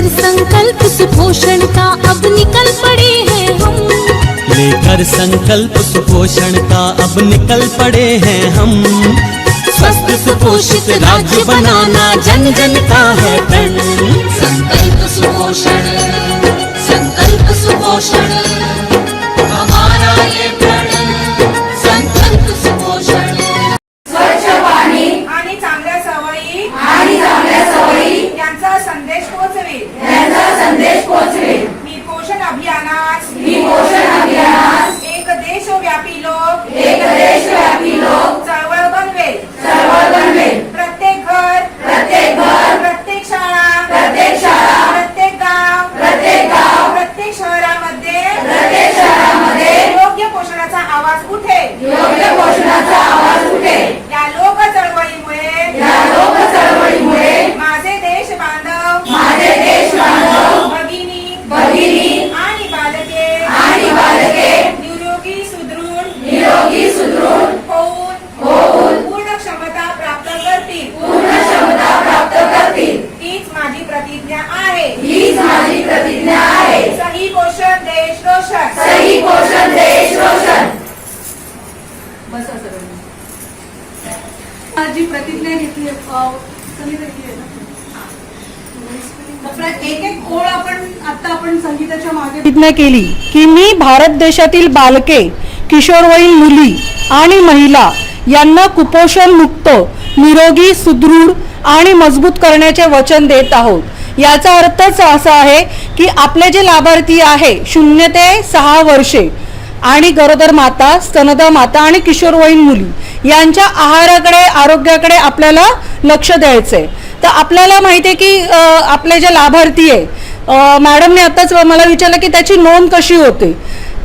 लेकर संकल्प सुपोषण का अब निकल पड़े हैं हम। लेकर संकल्प सुपोषण का अब निकल पड़े हैं हम। स्वस्थ सुपोषित राज्य बनाना जन जन का है प्रण। संकल्प सुपोषण, संकल्प सुपोषण हमारा ये प्रण। संकल्प सुपोषण। स्वच्छ पाणी आणि चांगल्या सवयी यांचा संदेश पोहोचवेल, मी पोषण अभियानास एक देशव्यापी लोक चळवळ बनवेल। प्रत्येक घर, प्रत्येक शाळा, प्रत्येक गाव, प्रत्येक शहरामध्ये योग्य पोषणाचा आवाज उठेल। या लोक चळवळीमुळे माझे देश बांधव, भगिनी आणि बालके निरोगी सुदृढ होऊन पूर्ण क्षमता प्राप्त करतील। हीच माझी प्रतिज्ञा आहे। सही पोषण देश रोशन। बस जी प्रतिज्ञा घेतली एक ओळ आपण संगीताच्या मागे प्रतिज्ञा केली की मी भारत देशातील बालके, किशोरवयीन मुली आणि महिला यांना कुपोषण मुक्त, निरोगी, सुदृढ आणि मजबूत करण्याचे वचन देत आहोत। याचा अर्थच असा आहे की आपले जे लाभार्थी आहे 0 ते 6 वर्षे आणि गरोदर माता, स्तनदा माता आणि किशोरवयीन मुली यांच्या आहाराकडे, आरोग्याकडे आपल्याला लक्ष द्यायचंय। तर आपल्याला माहिती आहे की आपले जे लाभार्थी आहे, मॅडमने आताच मला विचारलं की त्याची नोंद कशी होते।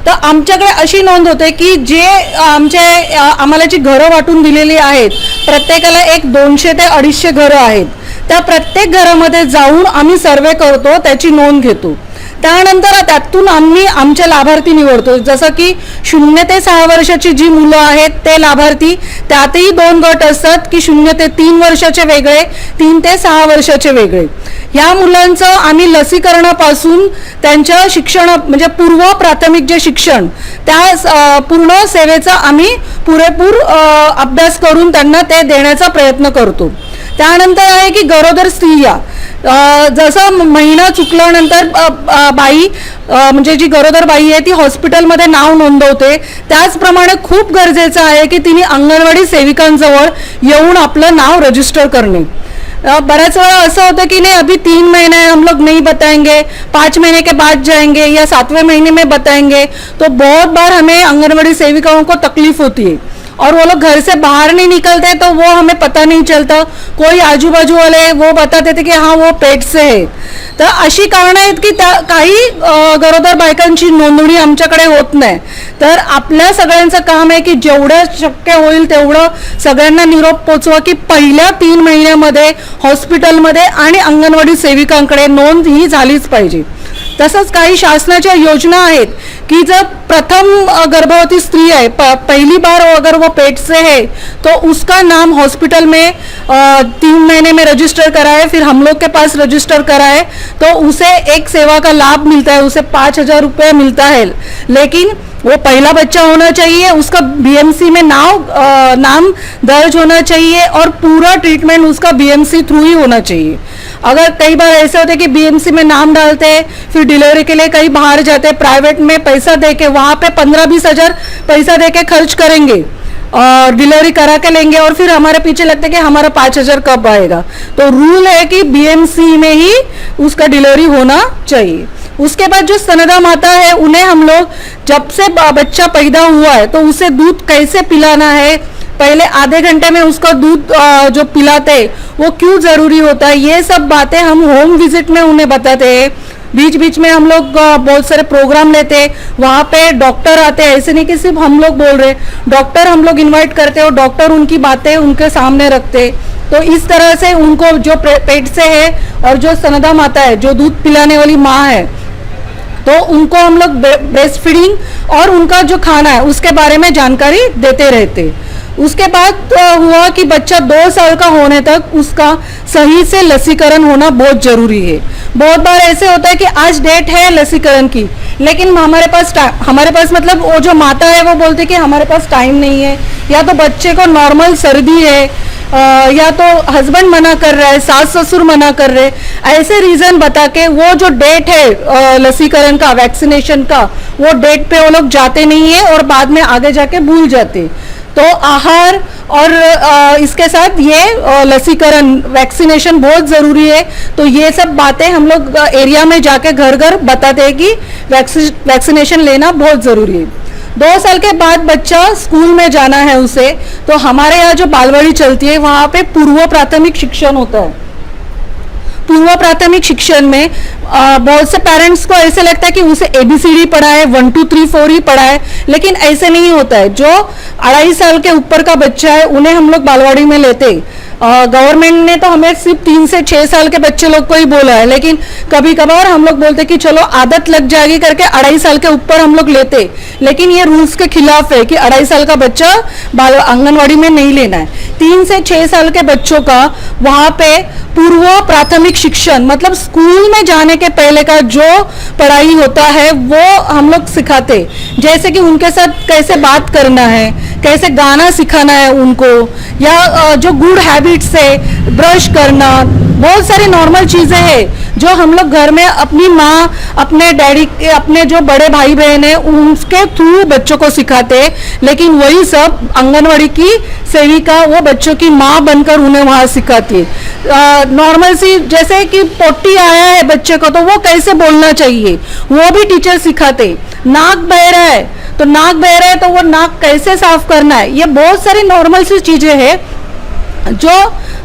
तर आमच्याकडे अशी नोंद होते की जे आम्हाला जी घरं वाटून दिलेली आहेत, प्रत्येकाला एक 200 ते 250 घरं आहेत, त्या प्रत्येक घरामध्ये जाऊन आम्ही सर्वे करतो, त्याची नोंद घेतो। त्यानंतर त्यातून आम्ही आमचे लाभार्थी निवडतो। जसं की 0 ते 6 वर्षाची जी मुलं आहेत ते लाभार्थी, त्यातही 2 गट असतात की 0 ते 3 वर्षाचे वेगळे, 3 ते 6 वर्षाचे वेगळे। या मुलांचं आम्ही लसीकरणापासून त्यांच्या शिक्षण म्हणजे पूर्व प्राथमिक जे शिक्षण, त्या पूर्ण सेवेचा आम्ही पुरेपूर अभ्यास करून त्यांना ते देण्याचा प्रयत्न करतो। त्यानंतर आहे की गरोदर स्त्रिया, जसं महिना चुकल्यानंतर बाई म्हणजे जी गरोदर बाई आहे ती हॉस्पिटलमध्ये नाव नोंदवते, त्याचप्रमाणे खूप गरजेचं आहे की तिने अंगणवाडी सेविकांजवळ येऊन आपलं नाव रजिस्टर करणे। बऱ्याच वेळा असं होतं कि नहीं अभी 3 महीने हम लोग नहीं बताएंगे, 5 महीने के बाद जाएंगे या 7वें महीने में बताएंगे। तो बहुत बार हमें आंगनबाड़ी सेविकाओं को तकलीफ होती है और वो लोग घर से बाहर नहीं निकलते, तो वो हमें पता नहीं चलता। कोई आजू बाजू वाले वो बताते थे कि हाँ वो पेट से है। तर अशी कारणं आहेत की काही गरोदर बायकांची नोंदणी आमच्याकडे होत नाही। तर आपल्या सगळ्यांचं काम आहे की जेवढं शक्य होईल तेवढं सगळ्यांना निरोप पोचवा की पहिल्या 3 महिन्यामध्ये हॉस्पिटलमध्ये आणि अंगणवाडी सेविकांकडे नोंद ही झालीच पाहिजे। तसंच काही शासनाच्या योजना आहेत कि जब प्रथम गर्भवती स्त्री है, पहली बार अगर वो पेट से है तो उसका नाम हॉस्पिटल में 3 महीने में रजिस्टर कराए, फिर हम लोग के पास रजिस्टर कराए तो उसे एक सेवा का लाभ मिलता है, उसे 5,000 रुपये मिलता है। लेकिन वो पहला बच्चा होना चाहिए, उसका बीएमसी में नाम दर्ज होना चाहिए और पूरा ट्रीटमेंट उसका बीएमसी थ्रू ही होना चाहिए। अगर कई बार ऐसे होते कि बीएमसी में नाम डालते हैं, फिर डिलीवरी के लिए कहीं बाहर जाते, प्राइवेट में पैसा देके वहाँ पे 15-20 हज़ार पैसा देके खर्च करेंगे और डिलीवरी करा के लेंगे और फिर हमारे पीछे लगते कि हमारा 5,000 कब आएगा। तो रूल है कि बीएमसी में ही उसका डिलीवरी होना चाहिए। उसके बाद जो स्तनदा माता है उन्हें हम लोग जब से बच्चा पैदा हुआ है तो उसे दूध कैसे पिलाना है, पहले आधे घंटे में उसका दूध जो पिलाते हैं वो क्यों ज़रूरी होता है, ये सब बातें हम होम विजिट में उन्हें बताते हैं। बीच बीच में हम लोग बहुत सारे प्रोग्राम लेते हैं, वहाँ पे डॉक्टर आते हैं। ऐसे नहीं कि सिर्फ हम लोग बोल रहे, डॉक्टर हम लोग इनवाइट करते हैं और डॉक्टर उनकी बातें उनके सामने रखते। तो इस तरह से उनको जो पेट से है और जो स्तनदा माता है, जो दूध पिलाने वाली माँ है, तो उनको हम लोग ब्रेस्ट फीडिंग और उनका जो खाना है उसके बारे में जानकारी देते रहते। उसके बाद हुआ कि बच्चा 2 साल का होने तक उसका सही से लसीकरण होना बहुत जरूरी है। बहुत बार ऐसे होता है कि आज डेट है लसीकरण की, लेकिन हमारे पास मतलब वो जो माता है वो बोलते कि हमारे पास टाइम नहीं है, या तो बच्चे को नॉर्मल सर्दी है, या तो हस्बैंड मना कर रहा है, सास ससुर मना कर रहे, ऐसे रीजन बता के वो जो डेट है लसीकरण का, वैक्सीनेशन का, वो डेट पे वो लोग जाते नहीं है और बाद में आगे जाके भूल जाते। तो आहार और इसके साथ ये लसीकरण, वैक्सीनेशन बहुत ज़रूरी है। तो ये सब बातें हम लोग एरिया में जाके घर घर बताते हैं कि वैक्सीनेशन लेना बहुत ज़रूरी है। 2 साल के बाद बच्चा स्कूल में जाना है उसे, तो हमारे यहाँ जो बालवाड़ी चलती है वहाँ पे पूर्व प्राथमिक शिक्षण होता है। पूर्व प्राथमिक शिक्षण में बहुत से पेरेंट्स को ऐसे लगता है कि उसे ABCD पढ़ाए, 1 2 3 4 ही पढ़ाए, लेकिन ऐसे नहीं होता है। जो 2.5 साल के ऊपर का बच्चा है उन्हें हम लोग बालवाड़ी में लेते। गवर्नमेंट ने तो हमें सिर्फ 3 से 6 साल के बच्चे लोग को ही बोला है, लेकिन कभी कभार हम लोग बोलते कि चलो आदत लग जाएगी करके 2.5 साल के ऊपर हम लोग लेते, लेकिन ये रूल्स के खिलाफ है कि 2.5 साल का बच्चा आंगनवाड़ी में नहीं लेना है। 3 से 6 साल के बच्चों का वहाँ पे पूर्व प्राथमिक शिक्षण मतलब स्कूल में जाने के पहले का जो पढ़ाई होता है वो हम लोग सिखाते, जैसे कि उनके साथ कैसे बात करना है, कैसे गाना सिखाना है उनको, या जो गुड हैबिट्स है, ब्रश करना, बहुत सारी नॉर्मल चीज़ें हैं जो हम लोग घर में अपनी माँ, अपने डैडी, अपने जो बड़े भाई बहन हैं उनके थ्रू बच्चों को सिखाते हैं, लेकिन वही सब आंगनवाड़ी की सेविका वो बच्चों की माँ बनकर उन्हें वहाँ सिखाती है। नॉर्मल सी जैसे कि पोटी आया है बच्चे को तो वो कैसे बोलना चाहिए वो भी टीचर सिखाते। नाक बह रहा है तो नाक बह रहा है तो वो नाक कैसे साफ करना है, ये बहुत सारी नॉर्मल सी चीज़ें हैं जो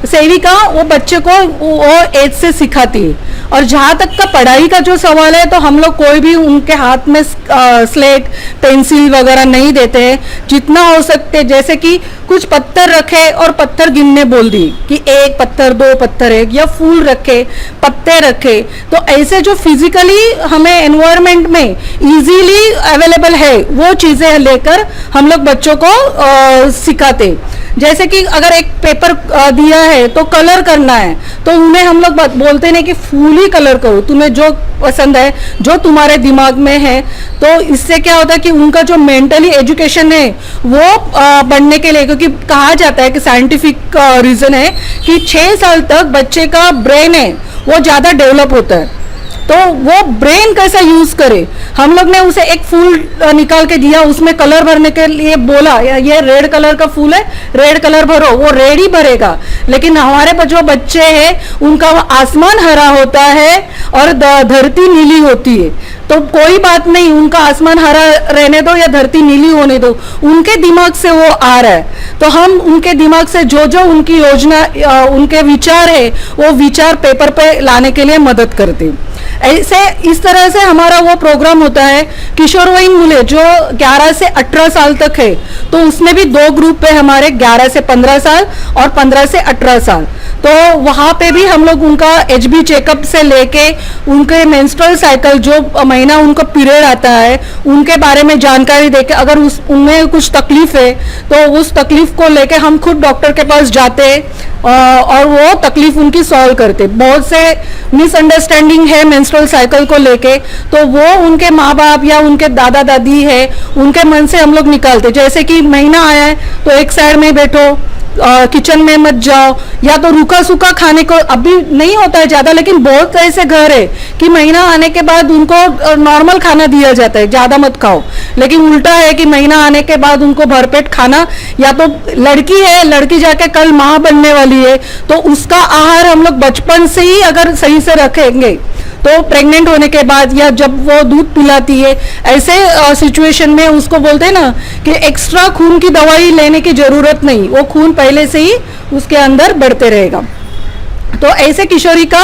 सेविका वो बच्चे को वो एज से सिखाती है। और जहाँ तक का पढ़ाई का जो सवाल है तो हम लोग कोई भी उनके हाथ में स्लेट पेंसिल वगैरह नहीं देते हैं। जितना हो सकते जैसे कि कुछ पत्थर रखे और पत्थर गिनने बोल दी कि 1 पत्थर 2 पत्थर 1, या फूल रखे, पत्ते रखे, तो ऐसे जो फिजिकली हमें एनवायरनमेंट में इजीली अवेलेबल है वो चीज़ें लेकर हम लोग बच्चों को सिखाते। जैसे कि अगर एक पेपर दिया है तो कलर करना है तो उन्हें हम लोग बोलते नहीं कि फूल ही कलर करो, तुम्हें जो पसंद है, जो तुम्हारे दिमाग में है। तो इससे क्या होता है कि उनका जो मेंटली एजुकेशन है वो बढ़ने के लिए, क्योंकि कहा जाता है कि साइंटिफिक रीज़न है कि 6 साल तक बच्चे का ब्रेन है वो ज़्यादा डेवलप होता है। तो वो ब्रेन कैसा यूज करे, हम लोग ने उसे एक फूल निकाल के दिया, उसमें कलर भरने के लिए बोला ये रेड कलर का फूल है, रेड कलर भरो, वो रेड ही भरेगा। लेकिन हमारे जो बच्चे हैं उनका आसमान हरा होता है और धरती नीली होती है, तो कोई बात नहीं, उनका आसमान हरा रहने दो या धरती नीली होने दो, उनके दिमाग से वो आ रहा है। तो हम उनके दिमाग से जो जो उनकी योजना उनके विचार है वो विचार पेपर पे लाने के लिए मदद करते हैं। ऐसे इस तरह से हमारा वो प्रोग्राम होता है। किशोरवयीन मूल्य जो 11 से 18 साल तक है तो उसमें भी 2 ग्रुप है हमारे, 11 से 15 साल और 15 से 18 साल। तो वहाँ पे भी हम लोग उनका HB चेकअप से लेके उनके मेंस्ट्रुअल साइकिल जो महीना उनको पीरियड आता है उनके बारे में जानकारी देके, अगर उनमें कुछ तकलीफ है तो उस तकलीफ को लेके हम खुद डॉक्टर के पास जाते और वो तकलीफ उनकी सॉल्व करते। बहुत से मिसअंडरस्टैंडिंग है मेंस्ट्रुअल साइकिल को लेके, तो वो उनके माँ बाप या उनके दादा दादी है उनके मन से हम लोग निकालते। जैसे कि महीना आया है तो एक साइड में बैठो, किचन में मत जाओ, या तो रूखा सूखा खाने को अभी नहीं होता है ज़्यादा, लेकिन बहुत ऐसे घर है कि महीना आने के बाद उनको नॉर्मल खाना दिया जाता है, ज़्यादा मत खाओ। लेकिन उल्टा है कि महीना आने के बाद उनको भरपेट खाना, या तो लड़की है, लड़की जाके कल माँ बनने वाली है तो उसका आहार हम लोग बचपन से ही अगर सही से रखेंगे तो प्रेग्नेंट होने के बाद या जब वो दूध पिलाती है ऐसे सिचुएशन में उसको बोलते हैं ना कि एक्स्ट्रा खून की दवाई लेने की ज़रूरत नहीं, वो खून पहले से ही उसके अंदर बढ़ते रहेगा। तो ऐसे किशोरी का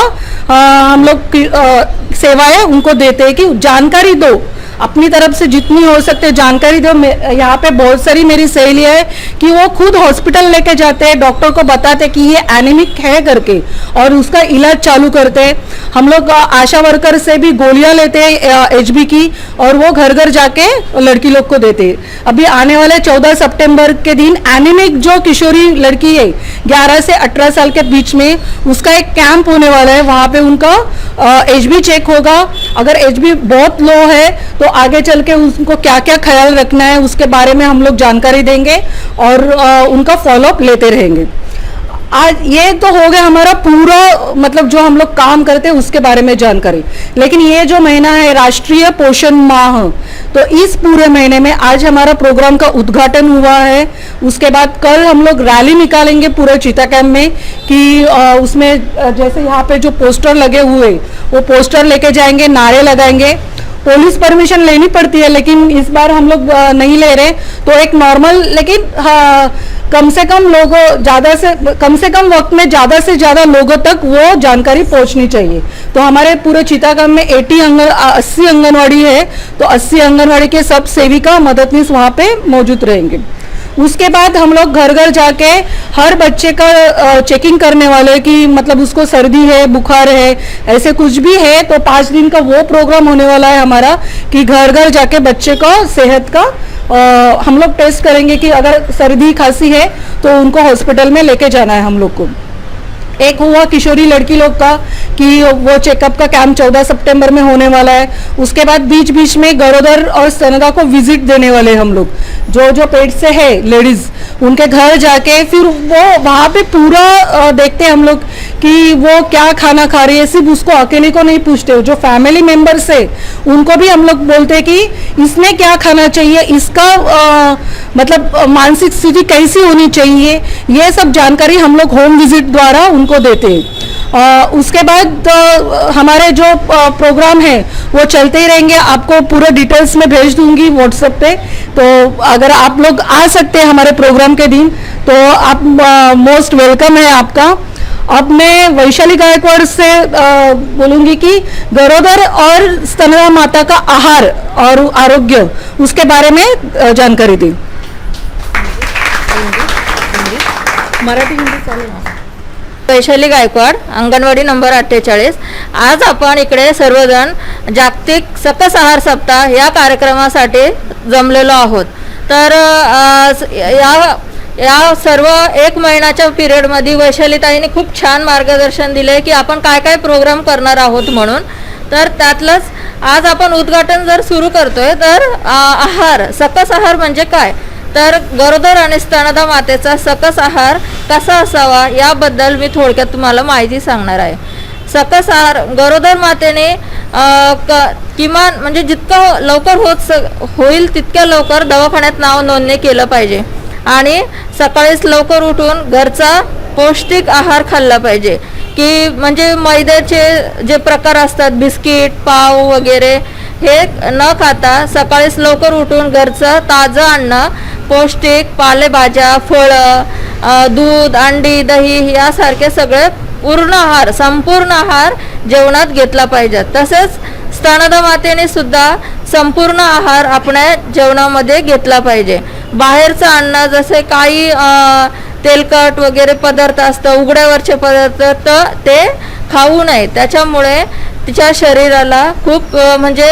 हम लोग सेवाएं उनको देते हैं कि जानकारी दो, अपनी तरफ से जितनी हो सकते जानकारी दो। यहाँ पे बहुत सारी मेरी सहेली है कि वो खुद हॉस्पिटल लेके जाते हैं, डॉक्टर को बताते कि ये एनीमिक है करके, और उसका इलाज चालू करते हैं। हम लोग आशा वर्कर से भी गोलियां लेते हैं HB की, और वो घर घर जाके लड़की लोग को देते हैं। अभी आने वाले 14 सितंबर के दिन एनीमिक जो किशोरी लड़की है 11 से 18 साल के बीच में, उसका एक कैंप होने वाला है। वहाँ पे उनका HB चेक होगा। अगर HB बहुत लो है तो आगे चल के उनको क्या क्या ख्याल रखना है उसके बारे में हम लोग जानकारी देंगे और उनका फॉलोअप लेते रहेंगे। आज ये तो हो गया हमारा पूरा मतलब जो हम लोग काम करते हैं उसके बारे में जानकारी। लेकिन ये जो महीना है राष्ट्रीय पोषण माह, तो इस पूरे महीने में आज हमारा प्रोग्राम का उद्घाटन हुआ है। उसके बाद कल हम लोग रैली निकालेंगे पूरे चीता कैंप में कि उसमें जैसे यहाँ पे जो पोस्टर लगे हुए वो पोस्टर लेके जाएंगे, नारे लगाएंगे। पुलिस परमिशन लेनी पड़ती है लेकिन इस बार हम लोग नहीं ले रहे, तो एक नॉर्मल लेकिन कम से कम लोगों कम से कम वक्त में ज़्यादा से ज़्यादा लोगों तक वो जानकारी पहुंचनी चाहिए। तो हमारे पूरे चितागांव में 80 आंगनवाड़ी है, तो 80 आंगनवाड़ी के सब सेविका मददनीश वहाँ पे मौजूद रहेंगे। उसके बाद हम लोग घर घर जाके हर बच्चे का चेकिंग करने वाले कि मतलब उसको सर्दी है, बुखार है, ऐसे कुछ भी है, तो 5 दिन का वो प्रोग्राम होने वाला है हमारा कि घर घर जाके बच्चे का सेहत का हम लोग टेस्ट करेंगे कि अगर सर्दी खांसी है तो उनको हॉस्पिटल में लेके जाना है हम लोग को। एक हुआ किशोरी लड़की लोग का कि वो चेकअप का कैंप 14 सितंबर में होने वाला है। उसके बाद बीच बीच में गरोदर और स्तनदा को विजिट देने वाले हम लोग, जो जो पेट से है लेडीज उनके घर जाके फिर वो वहाँ पे पूरा देखते हैं हम लोग कि वो क्या खाना खा रही है। सिर्फ उसको अकेले को नहीं पूछते, जो फैमिली मेंबर्स है उनको भी हम लोग बोलते हैं कि इसने क्या खाना चाहिए, इसका मतलब मानसिक स्थिति कैसी होनी चाहिए, ये सब जानकारी हम लोग होम विजिट द्वारा उनको देते हैं। उसके बाद हमारे जो प्रोग्राम है वो चलते ही रहेंगे। आपको पूरा डिटेल्स में भेज दूंगी व्हाट्सएप पे, तो अगर आप लोग आ सकते हैं हमारे प्रोग्राम के दिन तो आप मोस्ट वेलकम है आपका। अब मैं वैशाली गायकवाड़ से बोलूँगी कि गरोदर और स्तनदा माता का आहार और आरोग्य उसके बारे में जानकारी दी। मराठी हिंदी चालेल। वैशाली गायकवाड, अंगणवाडी नंबर 48। आज आपण इकडे सर्वजण जागतिक सकस आहार सप्ताह या कार्यक्रमासाठी जमलेलो आहोत। तर या सर्व एक महिन्याच्या पिरियडमध्ये वैशालीताईंनी खूप छान मार्गदर्शन दिले की आपण काय काय प्रोग्राम करणार आहोत म्हणून। तर त्यातलंच आज आपण उद्घाटन जर सुरू करतोय तर आहार सकस आहार म्हणजे काय, तर गरोदर आणि स्तनदा मातेचा सकस आहार कसा असावा याबद्दल मी थोडक्यात तुम्हाला माहिती सांगणार आहे। सकस आहार गरोदर मातेने किमान म्हणजे जितकं लवकर होईल तितक्या लवकर दवाखान्यात नाव नोंदणी केलं पाहिजे आणि सकाळीच लवकर उठून घरचा पौष्टिक आहार खाल्ला पाहिजे की म्हणजे मैद्याचे जे प्रकार असतात बिस्किट पाव वगैरे हे न खाता सकाळीच लवकर उठून घरचं ताजं अन्न पौष्टिक पालेभाज्या फळं दूध अंडी दही यासारखे सगळे पूर्ण आहार संपूर्ण आहार जेवणात घेतला पाहिजे। तसेच स्तनदा मातेने सुद्धा संपूर्ण आहार आपल्या जेवणामध्ये घेतला पाहिजे। बाहेरचं अन्न जसे काही तेलकट वगैरे पदार्थ असतात उघड्यावरचे पदार्थ तर ते खाऊ नये, त्याच्यामुळे तिच्या शरीराला खूप म्हणजे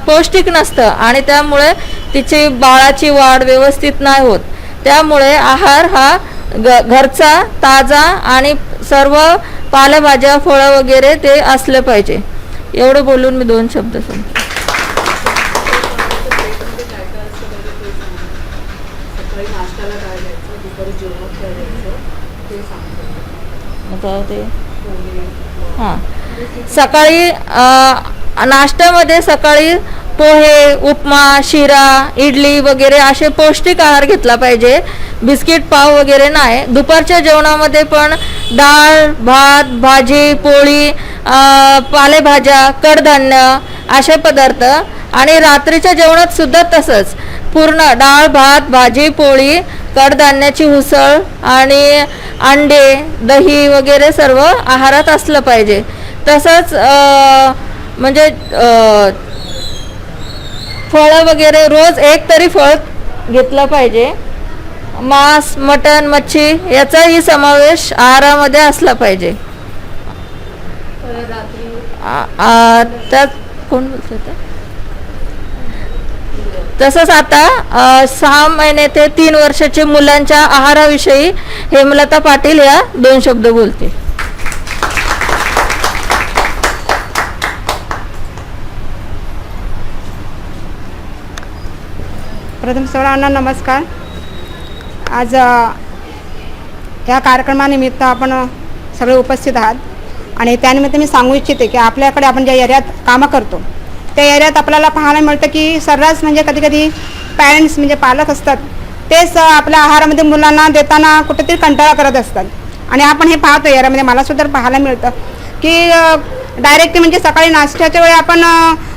पौष्टिक नसतं आणि त्यामुळे तिची बाळाची वाढ व्यवस्थित नाही होत। त्यामुळे आहार हा घरचा ताजा आणि सर्व पालेभाज्या फळं वगैरे ते असले पाहिजे। एवढं बोलून मी 2 शब्द सांगते। हां, सकाळी नाश्त्यामध्ये सकाळी पोहे उपमा शिरा इडली वगैरे असे पौष्टिक आहार घेतला पाहिजे, बिस्किट पाव वगैरे नाही। दुपारच्या जेवणामध्ये पण डाळ भात भाजी पोळी पालेभाज्या कडधान्य असे पदार्थ आणि रात्रीच्या जेवणात सुद्धा तसंच पूर्ण डाळ भात भाजी पोळी कडधान्याची उसळ आणि अंडे दही वगैरे सर्व आहारात असलं पाहिजे। तसंच म्हणजे फळं वगैरे रोज एक तरी फळ घेतलं पाहिजे. मांस, मटण, मच्छी याचाही समावेश आहारामध्ये असला पाहिजे. त्यात कोण बोलत? तसंच आता 6 महिने ते 3 वर्षाचे मुलांच्या आहाराविषयी हेमलता पाटील या 2 शब्द बोलते. प्रथम सर्वांना नमस्कार. आज या कार्यक्रमानिमित्त आपण सगळे उपस्थित आहात आणि त्यानिमित्त मी सांगू इच्छिते की आपल्याकडे आपण ज्या एरियात कामं करतो त्या एरियात आपल्याला पाहायला मिळतं की सर्रास म्हणजे कधी कधी पॅरेंट्स म्हणजे पालक असतात तेच आपल्या आहारामध्ये मुलांना देताना कुठेतरी कंटाळा करत असतात. आणि आपण हे पाहतो एरियामध्ये मलासुद्धा पाहायला मिळतं की डायरेक्ट म्हणजे सकाळी नाश्त्याच्या वेळी आपण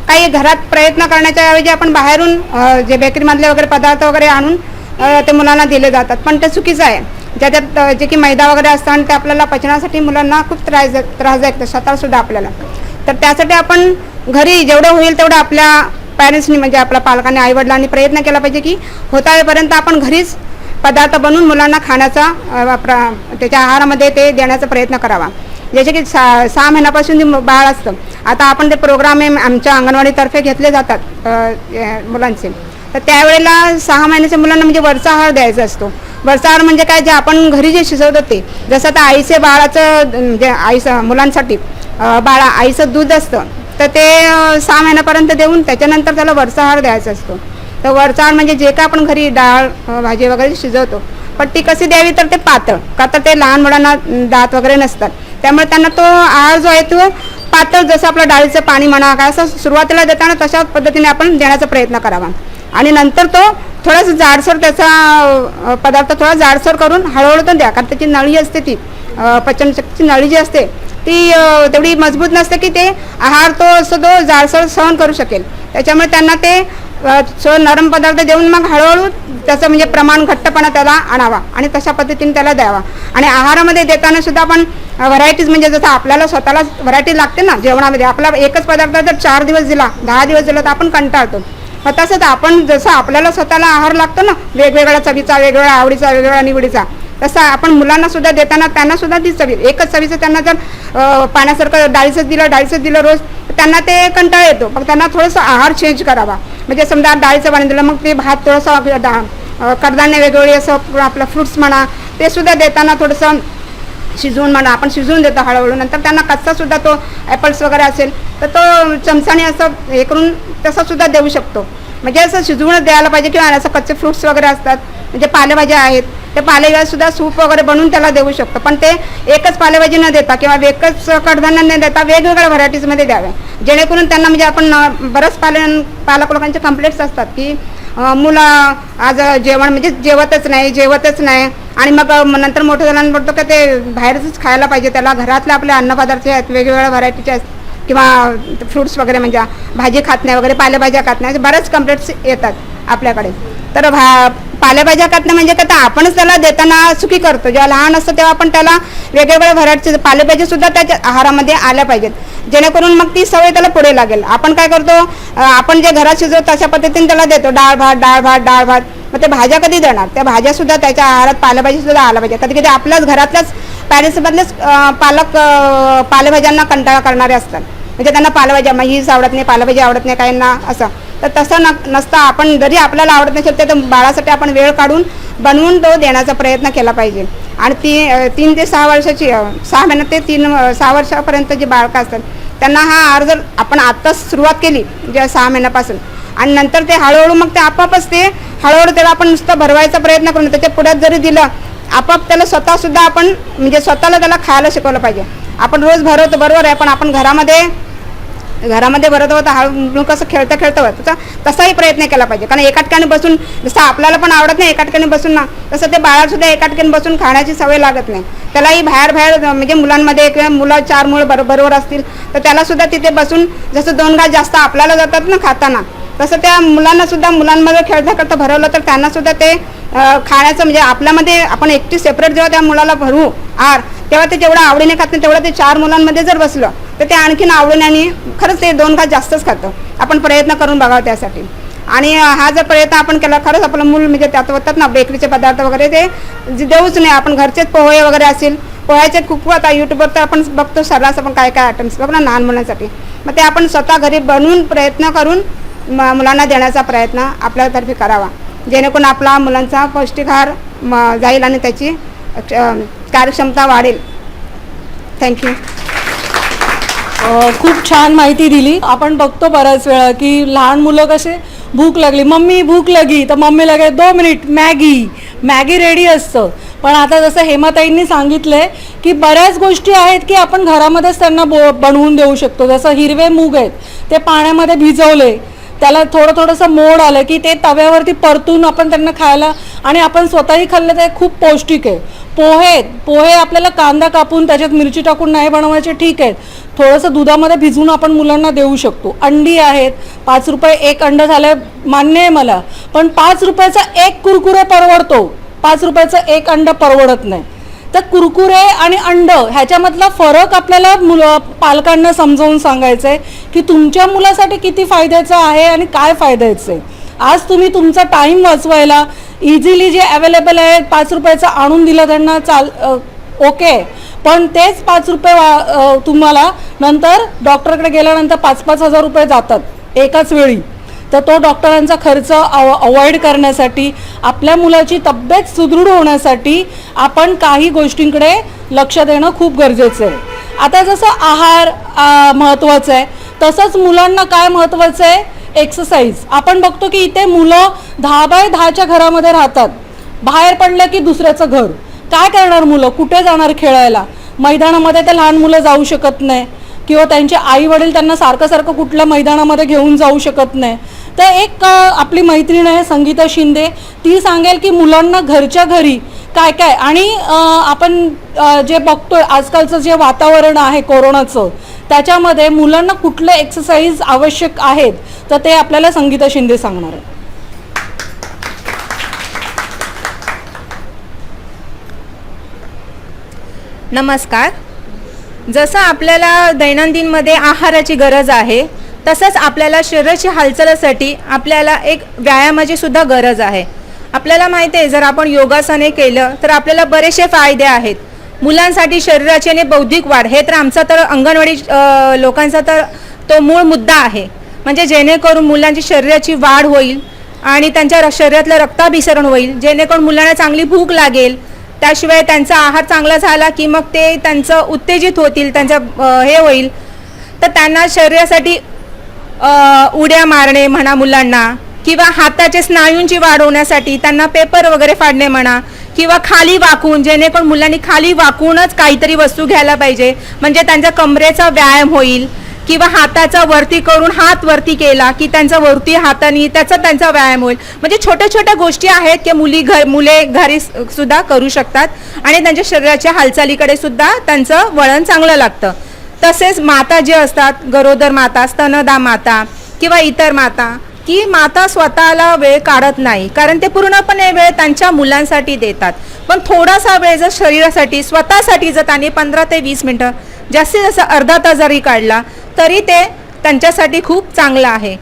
काही घरात प्रयत्न करण्याच्या ऐवजी आपण बाहेरून जे बेकरीमधले वगैरे पदार्थ वगैरे आणून ते मुलांना दिले जातात. पण ते चुकीचं आहे. ज्याच्यात जे की मैदा वगैरे असतं आणि ते आपल्याला पचनासाठी मुलांना खूप त्रासदायक स्वतःसुद्धा आपल्याला. तर त्यासाठी आपण घरी जेवढं होईल तेवढं आपल्या पॅरेंट्सनी म्हणजे आपल्या पालकांनी आईवडिलांनी प्रयत्न केला पाहिजे की होता वेळपर्यंत आपण घरीच पदार्थ बनवून मुलांना खाण्याचा त्याच्या आहारामध्ये ते देण्याचा प्रयत्न करावा. जसे की 6 महिन्यापासून जे बाळ असतं आता आपण ते प्रोग्राम आमच्या अंगणवाडीतर्फे घेतले जातात मुलांचे. तर त्यावेळेला 6 महिन्याच्या मुलांना म्हणजे वरचा आहार द्यायचा असतो. वरचा आहार म्हणजे काय जे आपण घरी जे शिजवतो ते जसं आता आईचे बाळाचं म्हणजे आईचं मुलांसाठी आईचं दूध असतं तर ते 6 महिन्यापर्यंत देऊन त्याच्यानंतर त्याला वरचा आहार द्यायचा असतो. तर वरचा आहार म्हणजे जे काय आपण घरी डाळ भाजी वगैरे शिजवतो पण ती कशी द्यावी तर ते पातळ का तर ते लहान मुलांना दात वगैरे नसतात त्यामुळे त्यांना तो आहार जो आहे तो पातळ जसं आपलं डाळीचं पाणी म्हणा काय असं सुरुवातीला देताना तशा पद्धतीने आपण देण्याचा प्रयत्न करावा. आणि नंतर तो थोडासा जाडसर त्याचा पदार्थ थोडा जाडसर करून हळूहळू तो द्या. कारण त्याची नळी असते ती पचनशक्तीची नळी जी असते ती तेवढी मजबूत नसते की ते आहार तो असं तो जाडसर सहन करू शकेल. त्याच्यामुळे त्यांना ते नरम पदार्थ देऊन मग हळूहळू त्याचं म्हणजे प्रमाण घट्टपणा त्याला आणावा आणि तशा पद्धतीने त्याला द्यावा. आणि आहारामध्ये देताना सुद्धा आपण व्हरायटीज म्हणजे जसं आपल्याला स्वतःला व्हरायटी लागते ना जेवणामध्ये आपला एकच पदार्थ जर 4 दिवस दिला 10 दिवस दिला तर आपण कंटाळतो. मग तसंच आपण जसं आपल्याला स्वतःला आहार लागतो ना वेगवेगळ्या चवीचा वेगवेगळ्या आवडीचा वेगवेगळ्या निवडीचा तसं आपण मुलांना सुद्धा देताना त्यांना सुद्धा ती चवी एकच चवीचं त्यांना जर पाण्यासारखं डाळीचंच दिलं रोज त्यांना ते कंटाळा येतो. मग त्यांना थोडंसं आहार चेंज करावा. म्हणजे समजा डाळीचं पाणी दिलं मग ते भात थोडंसं कडधान्य वेगवेगळे असं आपलं फ्रुट्स म्हणा ते सुद्धा देताना थोडंसं शिजवून म्हणा आपण शिजवून देतो हळूहळू. नंतर त्यांना कच्चासुद्धा तो ॲपल्स वगैरे असेल तर तो चमचाने असं हे करून तसंसुद्धा देऊ शकतो. म्हणजे असं शिजवूनच द्यायला पाहिजे किंवा असं कच्चे फ्रुट्स वगैरे असतात म्हणजे पालेभाज्या आहेत ते पालेभाज्यासुद्धा सूप वगैरे बनवून त्याला देऊ शकतो. पण ते एकच पालेभाजी न देता किंवा एकच कडधान्य न देता वेगवेगळ्या व्हरायटीजमध्ये द्याव्या जेणेकरून त्यांना म्हणजे आपण बरंच पालक लोकांचे कंप्लेंट्स असतात की मुलं आज जेवण म्हणजे जेवतच नाही आणि मग नंतर मोठं झाल्यानं म्हणतो का ते बाहेरच खायला पाहिजे त्याला घरातले आपले अन्नपदार्थ आहेत वेगवेगळ्या व्हरायटीचे आहेत किंवा फ्रुट्स वगैरे म्हणजे भाजी खात नाही वगैरे पालेभाज्या खात नाही बऱ्याच कंप्लेंट्स येतात आपल्याकडे. तर पालेभाज्या खात नाही म्हणजे का आपणच त्याला देताना चुकी करतो. जेव्हा लहान असतं तेव्हा आपण त्याला वेगवेगळ्या व्हरायटीचे पालेभाज्यासुद्धा त्याच्या आहारामध्ये आल्या पाहिजेत जेणेकरून मग ती सवय त्याला पुढे लागेल. आपण काय करतो आपण जे घरात शिजवतो तशा पद्धतीने त्याला देतो डाळ भात मग ते भाज्या कधी देणार त्या भाज्यासुद्धा त्याच्या आहारात पालेभाजीसुद्धा आल्या पाहिजे. कधी कधी आपल्याच घरातल्याच पॅरेंट्समधलेच पालक पालेभाज्यांना कंटाळा करणारे असतात म्हणजे त्यांना पालेभाज्या मग हीच आवडत नाही पालेभाजी आवडत नाही काहींना असं. तर तसं नसतं आपण जरी आपल्याला आवडत नसेल तर बाळासाठी आपण वेळ काढून बनवून तो देण्याचा प्रयत्न केला पाहिजे. आणि 3 ते 6 वर्षाची 6 महिन्यात ते 6 वर्षापर्यंत जे बाळकं असतात त्यांना हा आहार जर आपण आत्ताच सुरुवात केली जे 6 महिन्यापासून आणि नंतर ते हळूहळू मग ते आपापच ते हळूहळू त्याला आपण नुसतं भरवायचा प्रयत्न करून त्याच्या पुढ्यात जरी दिलं आपाप त्याला स्वतःसुद्धा आपण म्हणजे स्वतःला त्याला खायला शिकवलं पाहिजे. आपण रोज भरवतो बरोबर आहे पण आपण घरामध्ये भरत होता हळू कसं खेळतं होतं तसाही प्रयत्न केला पाहिजे. कारण एका ठिकाणी बसून जसं आपल्याला पण आवडत नाही एका ठिकाणी बसून ना तसं ते बाळासुद्धा एका ठिकाणी बसून खाण्याची सवय लागत नाही. त्यालाही बाहेर म्हणजे मुलांमध्ये किंवा मुलं 4 मुलं बरोबर असतील तर त्यालासुद्धा तिथे बसून जसं 2 घास जास्त आपल्याला जातात ना खाताना तसं त्या मुलांनासुद्धा मुलांमध्ये खेळता भरवलं तर त्यांनासुद्धा ते खाण्याचं म्हणजे आपल्यामध्ये आपण एकटी सेपरेट जेव्हा त्या मुलाला भरवू आहार तेव्हा ते जेवढं आवडीने खात नाही तेवढं ते 4 मुलांमध्ये जर बसलं तर ते आणखीन आवडीने आणि खरंच ते 2 घास जास्तच खातं. आपण प्रयत्न करून बघावं त्यासाठी. आणि हा जर प्रयत्न आपण केला खरंच आपलं मूल म्हणजे त्यात होतात ना बेकरीचे पदार्थ वगैरे ते देऊच नाही. आपण घरचेच पोहे वगैरे असेल, पोह्याचे खूप आता यूट्यूबवर तर आपण बघतो सर्रास आपण काय काय आयटम्स बघ ना लहान मुलांसाठी. मग ते आपण स्वतः घरी बनवून प्रयत्न करून मुलांना देण्याचा प्रयत्न आपल्यातर्फे करावा, जेणेकरून आपला मुलांचा पौष्टिक आहार जाईल आणि त्याची कार्यक्षमता वाढेल. थँक्यू. खूप छान माहिती दिली. आपण बघतो बऱ्याच वेळा की लहान मुलं कसे भूक लागली, मम्मी भूक लगी, तर मम्मी लगे 2 मिनिट मॅगी रेडी असतं. पण आता जसं हेमाताईंनी सांगितलंय की बऱ्याच गोष्टी आहेत की आपण घरामध्येच त्यांना बनवून देऊ शकतो. जसं हिरवे मूग आहेत, ते पाण्यामध्ये भिजवले, त्याला थोडंसं मोड आलं की ते तव्यावरती परतून आपण त्यांना खायला, आणि आपण स्वतःही खाल्लं तर खूप पौष्टिक आहे. पोहे आपल्याला कांदा कापून त्याच्यात मिरची टाकून नाही बनवायचे, ठीक आहेत, थोडंसं दुधामध्ये भिजवून आपण मुलांना देऊ शकतो. अंडी आहेत, 5 रुपये एक अंड झालं मान्य आहे मला, पण 5 रुपयाचा एक कुरकुरे परवडतो, 5 रुपयाचं एक अंड परवडत नाही. तर कुरकुरे आणि अंड ह्याच्यामधला फरक आपल्याला पालकांना समजावून सांगायचं आहे की तुमच्या मुलासाठी किती फायद्याचं आहे आणि काय फायद्याचं आहे. आज तुम्ही तुमचा टाईम वाचवायला इझिली जे अवेलेबल आहे 5 रुपयाचं आणून दिलं त्यांना ओके, पण तेच 5 रुपये तुम्हाला नंतर डॉक्टरकडे गेल्यानंतर 5-5 हजार रुपये जातात एकाच वेळी. तर तो डॉक्टरांचा खर्च अवॉइड करण्यासाठी, आपल्या मुलाची तब्येत सुदृढ होण्यासाठी आपण काही गोष्टींकडे लक्ष देणं खूप गरजेचं आहे. आता जसं आहार महत्त्वाचं आहे, तसंच मुलांना काय महत्त्वाचं आहे, एक्सरसाइज. आपण बघतो की इथे मुलं 10x10च्या घरामध्ये राहतात, बाहेर पडलं की दुसऱ्याचं घर. काय करणार मुलं, कुठे जाणार खेळायला? मैदानामध्ये तर लहान मुलं जाऊ शकत नाही, किंवा त्यांचे आई वडील त्यांना सारखं कुठल्या मैदानामध्ये घेऊन जाऊ शकत नाही. तर एक आपली मैत्रीण आहे संगीता शिंदे, ती सांगेल की मुलांना घरच्या घरी काय काय, आणि आपण जे बघतोय आजकालचं जे वातावरण आहे कोरोनाचं, त्याच्यामध्ये मुलांना कुठले एक्सरसाइज आवश्यक आहेत, तर ते आपल्याला संगीता शिंदे सांगणार आहे. नमस्कार. जसं आपल्याला दैनंदिनमध्ये आहाराची गरज आहे, तसंच आपल्याला शरीराची हालचालीसाठी आपल्याला एक व्यायामाची सुद्धा गरज आहे. आपल्याला माहिती आहे जर आपण योगासने केलं तर आपल्याला बरेचसे फायदे आहेत. मुलांसाठी शरीराची आणि बौद्धिक वाढ, हे तर आमचा तर अंगणवाडी लोकांचा तर तो मूळ मुद्दा आहे. म्हणजे जेणेकरून मुलांची शरीराची वाढ होईल आणि त्यांच्या शरीरातलं रक्ताभिसरण होईल, जेणेकरून मुलांना चांगली भूक लागेल. त्याशिवाय त्यांचा आहार चांगला झाला की मग ते त्यांचं उत्तेजित होतील, त्यांचं हे होईल. तर त्यांना शरीरासाठी उड्या मारणे म्हणा मुलांना, किंवा हाताचे स्नायूंची वाढ होण्यासाठी त्यांना पेपर वगैरे फाडणे म्हणा, किंवा खाली वाकून, जेणेकरून मुलांनी खाली वाकूनच काहीतरी वस्तू घ्यायला पाहिजे, म्हणजे त्यांच्या कमरेचा व्यायाम होईल. किंवा हाताचा वरती करून हात वरती केला की त्यांचा वरती हाताने त्यांचा व्यायाम होईल. म्हणजे छोट्या छोट्या गोष्टी आहेत की मुले घरी सुद्धा करू शकतात आणि त्यांच्या शरीराच्या हालचालीकडे सुद्धा त्यांचं वळण चांगलं लागतं. तसेच माता जे असतात, गरोदर माता, स्तनदा माता किंवा इतर माता, की माता स्वतःला वेळ काढत नाही, कारण ते पूर्णपणे वेळ त्यांच्या मुलांसाठी देतात. पण थोडासा वेळ जर शरीरासाठी स्वतःसाठी जर त्यांनी 15 ते 20 मिनटं, जास्तीत जास्त अर्धा तास जरी काढला तरी ते त्यांच्यासाठी खूप चांगलं आहे.